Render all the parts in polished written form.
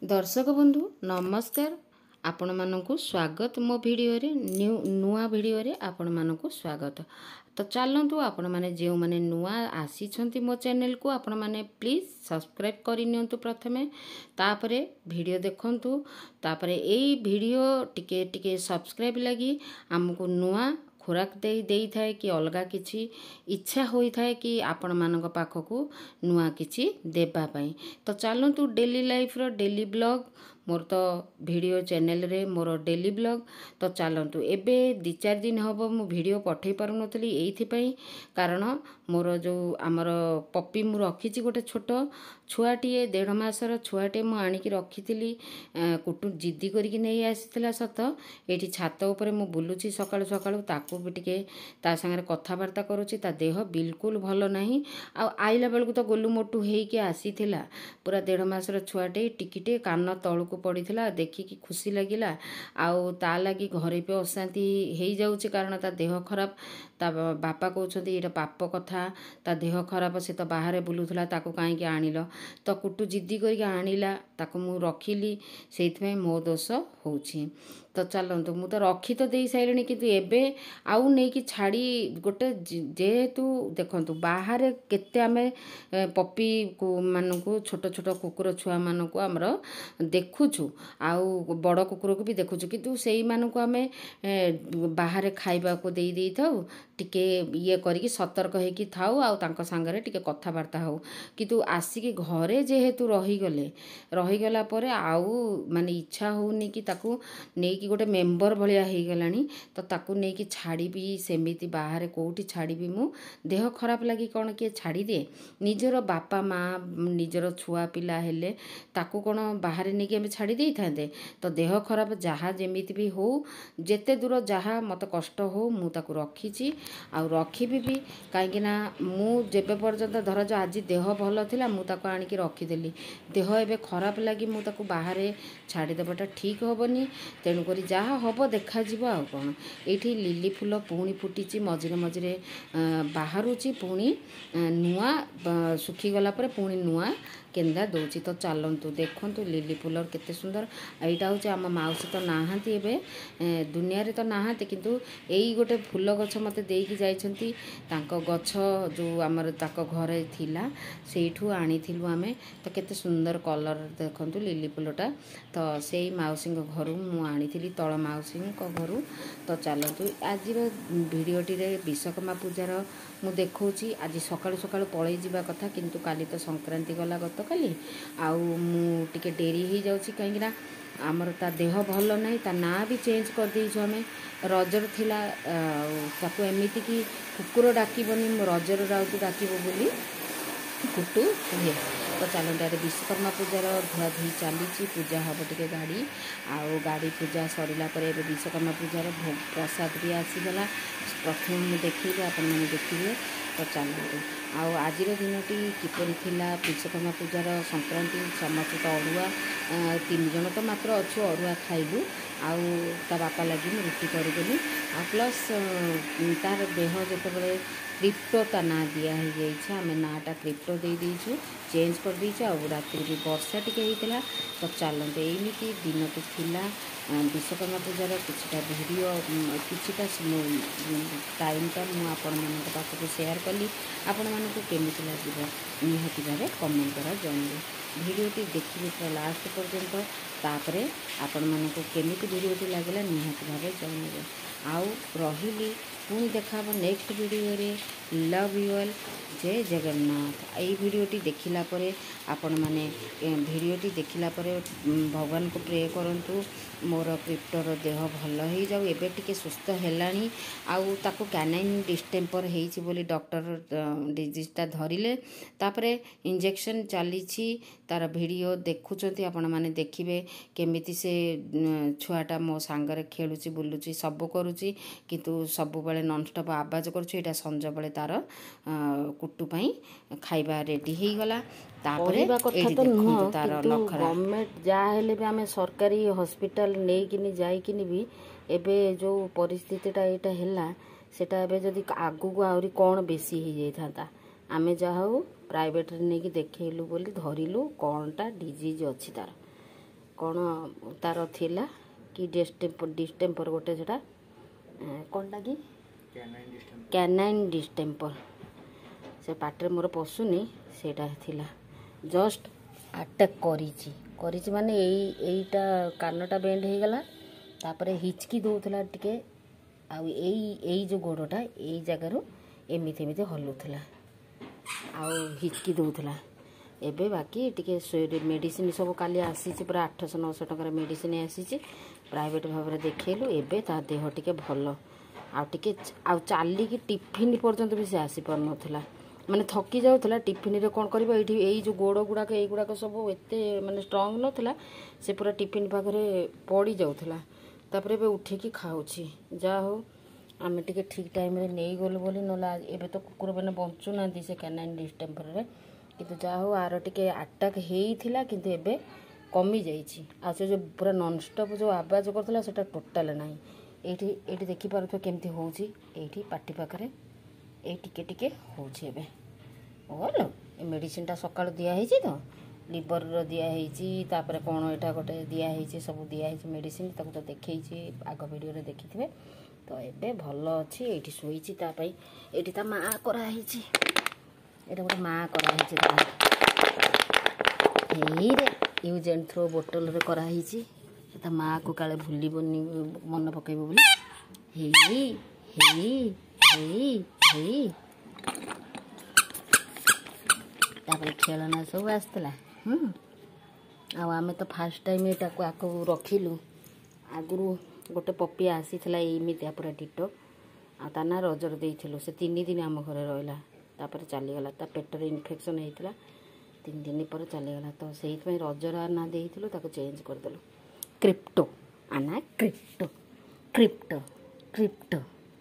दर्शक बंधु नमस्कार। आपण मानकु स्वागत मो भिडियो रे नुआ भिडियो रे आपण मानकु स्वागत। तो चलतु आपण माने जो माने नुआ आसी छंती मो चैनल को आपण माने प्लीज सब्सक्राइब करि नियंतु प्रथमे, तापरे वीडियो देखंतु, तापरे एई वीडियो टिके टिके सब्सक्राइब लगी हमको नुआ खुराक दे थाए कि अलगा किछि इच्छा होई थाए कि आपण मानक पाखकु नुआ किछि देबा पई। तो चलतु डेली लाइफ रो डेली ब्लॉग मोर तो वीडियो चैनल रे मोर डेली ब्लॉग। तो चलतु एबे 2-4 दिन हबो मु वीडियो पठै पारु नथली एइथि पई, कारण मोर जो आमर पप्पी मु रखिछि गोटे छोट छुआटीए 1.5 मासर छुआटे मु आनिकी रखिथिली। कुटु जिद्दी करिकी नै आसीथिला सत, एठी छात ऊपर मु बुलुछि सकाळु सकाळु, ताकू भी टिके ता संगे कथाबार्ता करूछि। ता देह बिल्कुल भलो नाही। आ आइला बेलकु तो गोलु मोटू हेइके आसीथिला, पूरा 1.5 मासर छुआटे टिकिटे कान तळकु पड़ीथिला। देखिकी खुशी लागिला। आउ ता लागी घरे पे अशांति हेइ जाउछि, कारण ता देह खराब। ता बापा कहउछन्ती एटा पाप कथा, ता देह खराब से तो बाहर बुलुथला, ताकू काहेकि आनिल। तो कुटु जिद्दी करिके आनिला, ताकू मु रखिली, सेइथमे मो दोष होउछि। तो चलतु मु तो रखी तो दे साइलेनी, किंतु एबे आउ नै कि छाड़ी गोटे जेहेतु देखंतु बाहर केते आमे पप्पी को मानकु छोट छोट कुकुर छुआ मानकु हमर देखुछु, आउ बड़ कुकुर को भी देखुछु, किंतु सेई मानकु आमे बाहर खाइबा को देई थाउ, टिके ये करिकी सतर्क हेकी थाउ, आउ तांको संगरे टिके कथाबार्ता हो। किंतु आसिकी घरे जेहेतु रहीगला परे आउ माने इच्छा होउनी कि ताकू नै कि गोटे मेंबर भलिया हेइ गलानी। तो ताकू नै कि छाड़ी भी सेमिति बाहर कोउठी छाड़ी भी मु देह खराब लागी कोन के छाड़ी दे। निजरो बापा माँ निजरो छुआ पिला हेले ताकू कोन बाहर नै कि हम छाड़ी देई थांदे। तो देह खराब जहा जेमिति भी हो, जेते दूर जहा मत कष्ट हो, मु ताकू रखीची आउ रखीबी भी। काहेकि ना मु जेबे पर्यंत धर जो आज देह भलो थिला मु ताकू आनिकी रखी देली, देह एबे खराब लागी मु ताकू बाहर छाड़ी देबाटा ठीक होबनी। तेणु करी जहा हबो देखा जिवो। आउ कोन एठी लिली फूल पुणी फुटीची, मझिरे मझिरे बाहरुची, पुणी नुआ सुखी गला परे पुणी नुआ केंदा दौची। तो चलतु देखंतु लिली फूल केते सुंदर। एइटा होचे आम माउसी तो नाहांती एबे दुनिया रे तो नाहांती, किंतु एई गोटे फूल गछ मते देईकी जाइछंती। तांको गछ जो आमर ताको घरे थिला सेइठु आनिथिलु आमे। तो केते सुंदर कलर देखंतु लिली फूलटा। तो सेई माउसी घरु मु आनिथिली, तळ माउसी घरु। तो चलतु आजिर भिडियोटी रे विश्वकर्मा पूजार मु देखौची। आज सकाळु सकाळु पळै जिबा कथा, किंतु काली तो संक्रांति गला गत काली, आउ मु टिके डेरी ही जाउची। काहेकि ना आमर ता देह भलो नाही, ता ना भी चेंज कर देइछु हमें। रजर थिला ताकू एमिति कि कुकुर डाकिबनी, रजर राउतु डाकिबो बोली कुटु हुए। तो चलते विश्वकर्मा पूजार धुआ धुई चली, पूजा हम टे गाड़ी आउ गाड़ी पूजा सरला विश्वकर्मा पूजार भोग प्रसाद भी आसीगला। प्रथम मुझे देखिए आपण मैंने देखिए। तो चलते आउ आज दिनटी किपरि थिला विश्वकर्मा पूजार संक्रांति। समस्त तो अरुआ 3 जन तो मात्र अच्छु अरुआ खाइलु। आउ ता बापा लगी मैं रुटी करदेली। आ प्लस तार देह जिते क्रिप्टो ता ना दिया आम नाटा क्रिप्टो दे दीचु, चेंज कर दीचु। आ राति भी वर्षा टिके होता। तो चलते एमती दिन तो थिला विश्वकर्मा पूजार किछिटा वीडियो किछिटा टाइमटा मुझे पाखक शेयर कली। आपण मानक केमिति लगे निहाती भाव कमेंट करा जणाइबे। भिडियोटी देखिए पूरा लास्ट पर्यंत, तापरे आपण मानक केमिति भिडियोटी लगला निहाती भाव जणाइबे। आउ रहिली पुणी देखा नेक्स्ट वीडियो रे। लव यू ऑल, जय जगन्नाथ। यही वीडियोटी देखिला परे आपण माने वीडियोटी देखिला परे भगवान को प्रे करंतु मोर क्रिप्टोर देह भल हो जाऊ। एबे टिके सुस्थ हेलानी। आउ ताको कैनाइन डिस्टेम्पर हेइछि बोली डॉक्टर डिजीजटा धरिले। तापरे इंजेक्शन चलीछि, तार वीडियो देखुचंती आपण माने देखिबे केमिति से छुआटा मो सांगरे खेलुची बुलुची सब करूची, किंतु सब बेले नॉनस्टॉप आवाज करूची। एटा संज बेले तार कुट्टू पई खाइबा रेडी हेई गला। तापरे कथा तो नुह, किंतु गवर्नमेंट जा हेले भी आमे सरकारी हॉस्पिटल नै किनी जाई किनी भी एबे जो परिस्थितिटा एटा हेला सेटा एबे जदी आगु को आउरी कोन बेसी हे जाई थाता। आमे जा हो प्राइवेट रे नै कि देखेलु बोली धरिलु कोनटा डिजीज अछि तार। କ'ଣ ତାର ଥିଲା କି ଡିଷ୍ଟେମ୍ପର ଗୋଟେ ସେଟା କ'ଣଟା କି କ୍ୟାନାଇନ୍ ଡିଷ୍ଟେମ୍ପର ସେ ପାଟିରେ ମୋର ପଶୁନି ସେଇଟା ଥିଲା ଜଷ୍ଟ ଆଟାକ୍ କରିଛି ମାନେ ଏଇଟା କାନଟା ବେଣ୍ଡ ହେଇଗଲା ତାପରେ ହିଚକି ଦେଉଥିଲା ଟିକେ ଆଉ ଏଇ ଯେଉଁ ଗୋଡ଼ଟା ଏଇ ଜାଗାରୁ ଏମିତି ହଲୁଥିଲା ଆଉ ହିଚକି ଦେଉଥିଲା ଏବେ ବାକି ଟିକେ ମେଡ଼ିସିନ ସବୁ କାଲି ଆସିଛି ପୁରା 800-900 ଟଙ୍କାର ମେଡ଼ିସିନ ଆସିଛି ପ୍ରାଇଭେଟ୍ ଭାବରେ ଦେଖେଇଲୁ ଏବେ ତା ଦେହ ଟିକେ ଭଲ ଆଉ ଟିକେ ଆଉ ଚାଲିକି ଟିଫିନ୍ ପର୍ଯ୍ୟନ୍ତ ବି ସେ ଆସିପାରୁନଥିଲା ମାନେ ଥକି ଯାଉଥିଲା ଟିଫିନ୍ରେ କ'ଣ କରିବ ଏଇଠି ଏଇ ଯେଉଁ ଗୋଡ଼ ଗୁଡ଼ାକ ଏଇଗୁଡ଼ାକ ସବୁ ଏତେ ମାନେ ଷ୍ଟ୍ରଙ୍ଗ ନଥିଲା ସେ ପୁରା ଟିଫିନ୍ ପାଖରେ ପଡ଼ି ଯାଉଥିଲା ତାପରେ ଏବେ ଉଠିକି ଖାଉଛି ଯାହା ହଉ ଆମେ ଟିକେ ଠିକ୍ ଟାଇମ୍ରେ ନେଇଗଲୁ ବୋଲି ନହେଲେ ଏବେ ତ କୁକୁର ମାନେ ବଞ୍ଚୁନାହାନ୍ତି ସେ କ୍ୟାନାଇନ୍ ଡିଷ୍ଟେମ୍ପରରେ କିନ୍ତୁ ଯାହା ହଉ ଆର ଟିକେ ଆଟାକ୍ ହେଇଥିଲା କିନ୍ତୁ ଏବେ କମିଯାଇଛି ଆଉ ସେ ଯେଉଁ ପୁରା ନନ୍ଷ୍ଟପ୍ ଯେଉଁ ଆବାଜ କରୁଥିଲା ସେଇଟା ଟୋଟାଲ୍ ନାହିଁ ଏଇଠି ଦେଖିପାରୁଥିବ କେମିତି ହେଉଛି ଏଇଠି ପାଟି ପାଖରେ ଏଇ ଟିକେ ହେଉଛି ଏବେ ଭଲ ଏ ମେଡ଼ିସିନଟା ସକାଳୁ ଦିଆହେଇଛି ତ ଲିଭରର ଦିଆହେଇଛି ତାପରେ କ'ଣ ଏଇଟା ଗୋଟେ ଦିଆହେଇଛି ସବୁ ଦିଆହେଇଛି ମେଡ଼ିସିନ ତାକୁ ତ ଦେଖେଇଛି ଆଗ ଭିଡ଼ିଓରେ ଦେଖିଥିବେ ତ ଏବେ ଭଲ ଅଛି ଏଇଠି ଶୋଇଛି ତା ପାଇଁ ଏଇଠି ତା ମାଆ କରାହେଇଛି ଏଇଟା ଗୋଟେ ମାଆ କରାହେଇଛି ହେଇରେ ୟୁଜ୍ ଆଣ୍ଡ ଥ୍ରୋ ବୋଟଲରେ କରାହେଇଛି ତା ମାଆକୁ କାଳେ ଭୁଲିବନି ମନେ ପକେଇବ ବୋଲି ହେଇ ତାପରେ ଖେଳନା ସବୁ ଆସିଥିଲା ଆଉ ଆମେ ତ ଫାଷ୍ଟ ଟାଇମ୍ ଏଟାକୁ ଆକୁ ରଖିଲୁ ଆଗରୁ ଗୋଟେ ପପି ଆସିଥିଲା ଏମିତିଆ ପୁରା ଡିଟୋ ଆଉ ତା ନାଁ ରଜରେ ଦେଇଥିଲୁ ସେ 3 ଦିନ ଆମ ଘରେ ରହିଲା ତାପରେ ଚାଲିଗଲା ତା ପେଟରେ ଇନଫେକ୍ସନ୍ ହେଇଥିଲା 3 ଦିନ ପରେ ଚାଲିଗଲା ତ ସେଇଥିପାଇଁ ରଜର ନାଁ ଦେଇଥିଲୁ ତାକୁ ଚେଞ୍ଜ କରିଦେଲୁ କ୍ରିପ୍ଟୋ ଆନା କ୍ରିପ୍ଟୋ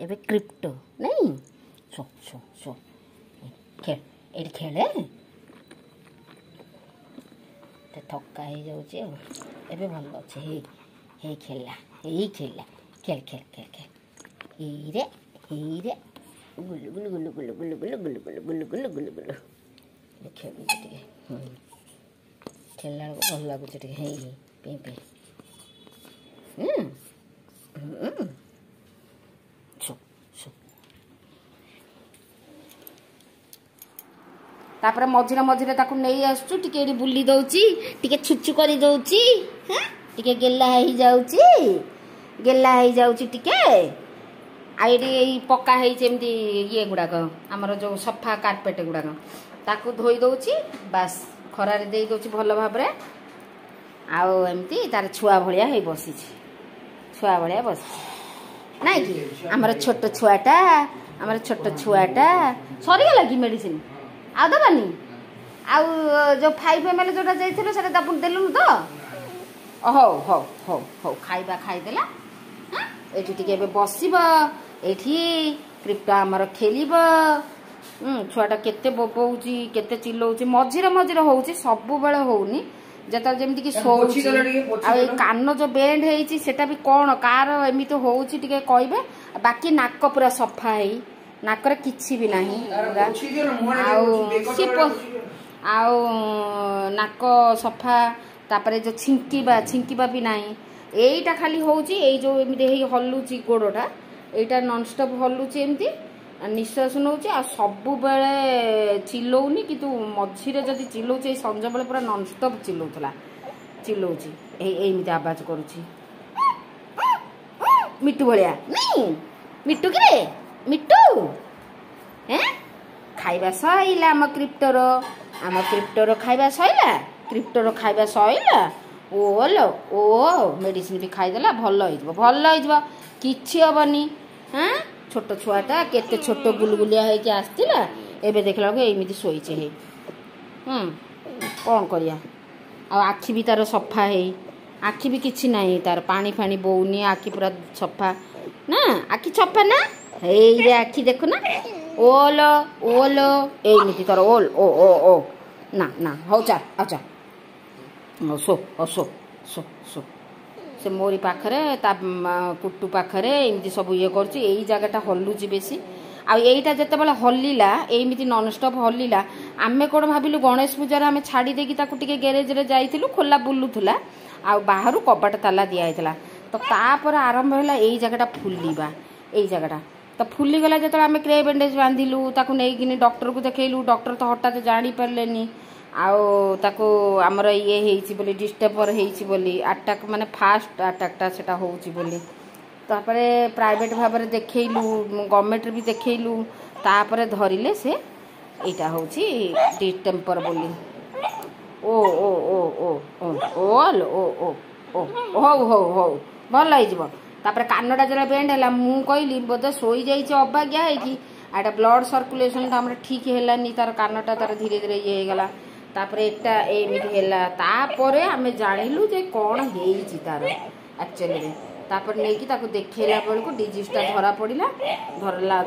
ଏବେ କ୍ରିପ୍ଟୋ ନାଇଁ ଶୋ ଖେଳ ଏଇଠି ଖେଳେ ଥକା ହେଇଯାଉଛି ଆଉ ଏବେ ଭଲ ଅଛି ହେଇ ଖେଳିଲା ଖେଳ ହେଇରେ ଗୁଲୁ ଖେଳୁଛି ଟିକେ ଖେଳିଲା ବେଳକୁ ଭଲ ଲାଗୁଛି ଟିକେ ହେଇ ପି ତାପରେ ମଝିରେ ତାକୁ ନେଇ ଆସୁଛୁ ଟିକେ ଏଠି ବୁଲି ଦଉଛି ଟିକେ ଛୁଚୁ କରି ଦଉଛି ଟିକେ ଗେଲା ହେଇଯାଉଛି ଟିକେ ଆଉ ଏଠି ଏଇ ପକା ହେଇଛି ଏମିତି ଇଏ ଗୁଡ଼ାକ ଆମର ଯେଉଁ ସଫା କାର୍ପେଟ ଗୁଡ଼ାକ ତାକୁ ଧୋଇ ଦଉଛି ବାସ୍ ଖରାରେ ଦେଇ ଦଉଛି ଭଲ ଭାବରେ ଆଉ ଏମିତି ତାର ଛୁଆ ଭଳିଆ ବସିଛି ନାଇଁ କି ଆମର ଛୋଟ ଛୁଆଟା ସରିଗଲା କି ମେଡ଼ିସିନ ଆଉ ଦେବାନି ଆଉ ଯେଉଁ 5 ml ଯେଉଁଟା ଯାଇଥିଲୁ ସେଇଟା ତାକୁ ଦେଲୁନି ତ ହଉ ଖାଇବା ଖାଇଦେଲା ଏଇଠି ଟିକେ ଏବେ ବସିବ ଏଇଠି କ୍ରିପ୍ଟୋ ଆମର ଖେଳିବ ଛୁଆଟା କେତେ ବୋବଉଛି କେତେ ଚିଲଉଛି ମଝିରେ ହେଉଛି ସବୁବେଳେ ହେଉନି ଯେତେବେଳେ ଯେମିତିକି ଶୋଉଛି ଆଉ ଏଇ କାନ ଯେଉଁ ବେଣ୍ଡ ହେଇଛି ସେଟା ବି କ'ଣ କାହାର ଏମିତି ହେଉଛି ଟିକେ କହିବେ ବାକି ନାକ ପୁରା ସଫା ହେଇ ନାକରେ କିଛି ବି ନାହିଁ ଆଉ ନାକ ସଫା ତାପରେ ଯେଉଁ ଛିଙ୍କିବା ବି ନାହିଁ ଏଇଟା ଖାଲି ହେଉଛି ଏଇ ଯେଉଁ ଏମିତି ହେଇ ହଲୁଛି ଗୋଡ଼ଟା ଏଇଟା ନନଷ୍ଟପ୍ ହଲୁଛି ଏମିତି ନିଶ୍ୱାସ ନେଉଛି ଆଉ ସବୁବେଳେ ଚିଲଉନି କିନ୍ତୁ ମଝିରେ ଯଦି ଚିଲଉଛି ଏଇ ସଞ୍ଜବେଳେ ପୁରା ନନଷ୍ଟପ୍ ଚିଲଉଛି ଏମିତି ଆବାଜ କରୁଛି ମିଟୁ ଭଳିଆ ନାଇଁ ମିଟୁ କିରେ ମିଟୁ ଖାଇବା ସଇଲା ଆମ କ୍ରିପ୍ଟୋର ଖାଇବା ସଇଲା ଓ ମେଡ଼ିସିନ ବି ଖାଇଦେଲା ଭଲ ହେଇଯିବ କିଛି ହବନି ଛୋଟ ଛୁଆଟା କେତେ ଛୋଟ ଗୁଲଗୁଲିଆ ହେଇକି ଆସିଥିଲା ଏବେ ଦେଖିଲା ବେଳକୁ ଏମିତି ଶୋଇଛି କ'ଣ କରିବା ଆଉ ଆଖି ବି ତାର ସଫା ଆଖି ବି କିଛି ନାହିଁ ତାର ପାଣି ବୋଉନି ଆଖି ପୁରା ସଫା ନା ଆଖି ସଫା ନା ହେଇରେ ଆଖି ଦେଖୁନା ଓଲୋ ଏମିତି ତାର ଓ ନା ହଉ ଚାଲ ଶୋ ସେ ମୋରି ପାଖରେ ତା କୁଟୁ ପାଖରେ ଏମିତି ସବୁ ଇଏ କରୁଛି ଏଇ ଜାଗାଟା ହଲୁଛି ବେଶୀ ଆଉ ଏଇଟା ଯେତେବେଳେ ହଲିଲା ଏମିତି ନନଷ୍ଟପ୍ ହଲିଲା ଆମେ କ'ଣ ଭାବିଲୁ ଗଣେଶ ପୂଜାରେ ଆମେ ଛାଡ଼ି ଦେଇକି ତାକୁ ଟିକେ ଗ୍ୟାରେଜରେ ଯାଇଥିଲୁ ଖୋଲା ବୁଲୁଥିଲା ଆଉ ବାହାରୁ କବାଟ ତାଲା ଦିଆହେଇଥିଲା। ତ ତାପରେ ଆରମ୍ଭ ହେଲା ଏଇ ଜାଗାଟା ଫୁଲିବା, ଏଇ ଜାଗାଟା ତ ଫୁଲିଗଲା। ଯେତେବେଳେ ଆମେ କ୍ରେ ବ୍ୟାଣ୍ଡେଜ୍ ବାନ୍ଧିଲୁ, ତାକୁ ନେଇକିନି ଡକ୍ଟରକୁ ଦେଖେଇଲୁ। ଡକ୍ଟର ତ ହଠାତ୍ ଜାଣିପାରିଲେନି ଆଉ ତାକୁ ଆମର ଇଏ ହେଇଛି ବୋଲି, ଡିଷ୍ଟେମ୍ପର ହେଇଛି ବୋଲି, ଆଟାକ୍ ମାନେ ଫାଷ୍ଟ ଆଟାକ୍ଟା ସେଟା ହେଉଛି ବୋଲି। ତାପରେ ପ୍ରାଇଭେଟ୍ ଭାବରେ ଦେଖେଇଲୁ, ଗଭର୍ଣ୍ଣମେଣ୍ଟରେ ବି ଦେଖେଇଲୁ। ତାପରେ ଧରିଲେ ସେ ଏଇଟା ହେଉଛି ଡିଷ୍ଟେମ୍ପର ବୋଲି। ଓ ଓ ଓ ଓ ଓ ଓ ଓ ଓ ଓ ହଉ ହଉ ହଉ ଭଲ ହେଇଯିବ। ତାପରେ କାନଟା ଯେତେବେଳେ ବେଣ୍ଡ ହେଲା, ମୁଁ କହିଲି ବୋଧେ ଶୋଇଯାଇଛି ଅବାଗିଆ ହେଇକି, ଏଇଟା ବ୍ଲଡ଼ ସର୍କୁଲେସନଟା ଆମର ଠିକ୍ ହେଲାନି, ତାର କାନଟା ତାର ଧୀରେ ଧୀରେ ଇଏ ହେଇଗଲା। ତାପରେ ଏଟା ଏମିତି ହେଲା। ତାପରେ ଆମେ ଜାଣିଲୁ ଯେ କ'ଣ ହେଇଛି ତାର ଆକ୍ଚୁଆଲିରେ। ତାପରେ ନେଇକି ତାକୁ ଦେଖେଇଲା ବେଳକୁ ଡିଜିଜ୍ଟା ଧରା ପଡ଼ିଲା।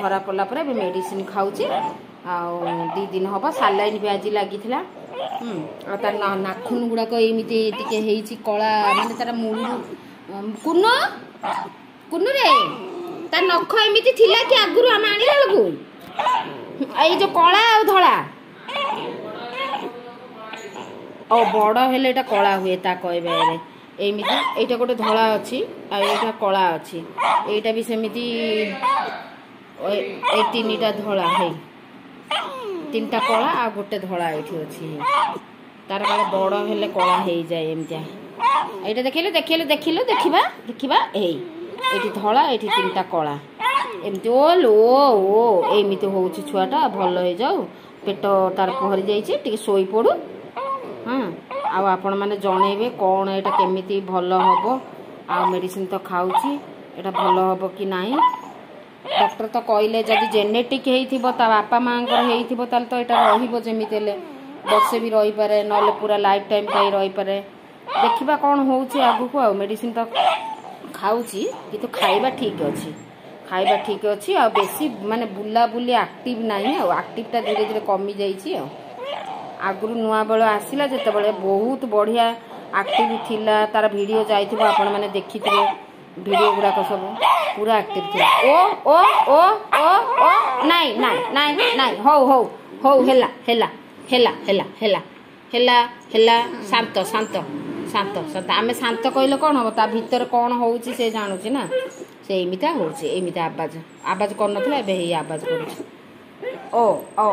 ଧରା ପଡ଼ିଲା ପରେ ଏବେ ମେଡ଼ିସିନ ଖାଉଛି। ଆଉ 2 ଦିନ ହେବ ସାଲାଇନ୍ ବି ଆଜି ଲାଗିଥିଲା। ଆଉ ତାର ନାଖୁନ ଗୁଡ଼ାକ ଏମିତି ଟିକେ ହେଇଛି କଳା, ମାନେ ତାର ମୂଳରୁ କୁନୁରେ ତା ନଖ ଏମିତି ଥିଲା କି ଆଗରୁ ଆମେ ଆଣିଲା ବେଳକୁ ଏଇ ଯୋଉ କଳା ଆଉ ଧଳା, ଆଉ ବଡ଼ ହେଲେ ଏଇଟା କଳା ହୁଏ ତା କହିବାରେ। ଏମିତି ଏଇଟା ଗୋଟେ ଧଳା ଅଛି ଆଉ ଏଇଟା କଳା ଅଛି। ଏଇଟା ବି ସେମିତି, ଏଇ 3ଟା ଧଳା, ହେଇ 3ଟା କଳା ଆଉ ଗୋଟେ ଧଳା ଏଇଠି ଅଛି। ତାର କାଳେ ବଡ଼ ହେଲେ କଳା ହେଇଯାଏ ଏମିତିଆ। ଏଇଟା ଦେଖିବା ଏଇ ଏଇଠି ଧଳା, ଏଇଠି 3ଟା କଳା, ଏମିତି ଓ ଏମିତି ହେଉଛି ଛୁଆଟା। ଭଲ ହେଇଯାଉ, ପେଟ ତାର ଭରି ଯାଇଛି, ଟିକେ ଶୋଇପଡ଼ୁ। ଆଉ ଆପଣମାନେ ଜଣେଇବେ କ'ଣ ଏଇଟା କେମିତି ଭଲ ହେବ। ଆଉ ମେଡ଼ିସିନ ତ ଖାଉଛି, ଏଇଟା ଭଲ ହେବ କି ନାହିଁ। ଡକ୍ଟର ତ କହିଲେ ଯଦି ଜେନେଟିକ୍ ହେଇଥିବ, ତା ବାପା ମାଆଙ୍କର ହେଇଥିବ, ତାହେଲେ ତ ଏଇଟା ରହିବ ଯେମିତି ହେଲେ, ବର୍ଷେ ବି ରହିପାରେ, ନହେଲେ ପୁରା ଲାଇଫ୍ ଟାଇମ୍ ପାଇଁ ରହିପାରେ। ଦେଖିବା କ'ଣ ହେଉଛି ଆଗକୁ। ଆଉ ମେଡ଼ିସିନ ତ ଖାଉଛି, କିନ୍ତୁ ଖାଇବା ଠିକ୍ ଅଛି। ଆଉ ବେଶୀ ମାନେ ବୁଲାବୁଲି ଆକ୍ଟିଭ୍ ନାହିଁ, ଆଉ ଆକ୍ଟିଭ୍ଟା ଧୀରେ ଧୀରେ କମିଯାଇଛି। ଆଉ ଆଗରୁ ନୂଆ ବେଳ ଆସିଲା ଯେତେବେଳେ ବହୁତ ବଢ଼ିଆ ଆକ୍ଟିଭ୍ ଥିଲା। ତାର ଭିଡ଼ିଓ ଯାଇଥିବ, ଆପଣମାନେ ଦେଖିଥିବେ ଭିଡ଼ିଓ ଗୁଡ଼ାକ ସବୁ ପୁରା ଆକ୍ଟିଭ୍ ଥିଲା। ଓ ଓ ଓ ଓ ଓ ନାଇଁ ନାଇଁ ନାଇଁ ନାଇଁ ହଉ ହଉ ହଉ ହେଲା ହେଲା ହେଲା ହେଲା ହେଲା ହେଲା ହେଲା ଶାନ୍ତ ଶାନ୍ତ ଶାନ୍ତ ଶାନ୍ତ। ଆମେ ଶାନ୍ତ କହିଲେ କ'ଣ ହେବ, ତା ଭିତରେ କ'ଣ ହେଉଛି ସେ ଜାଣୁଛି ନା। ସେ ଏମିତିଆ ହେଉଛି, ଏମିତି ଆବାଜ କରୁନଥିଲା, ଏବେ ହେଇ ଆବାଜ କରୁଛି। ଓ ଓ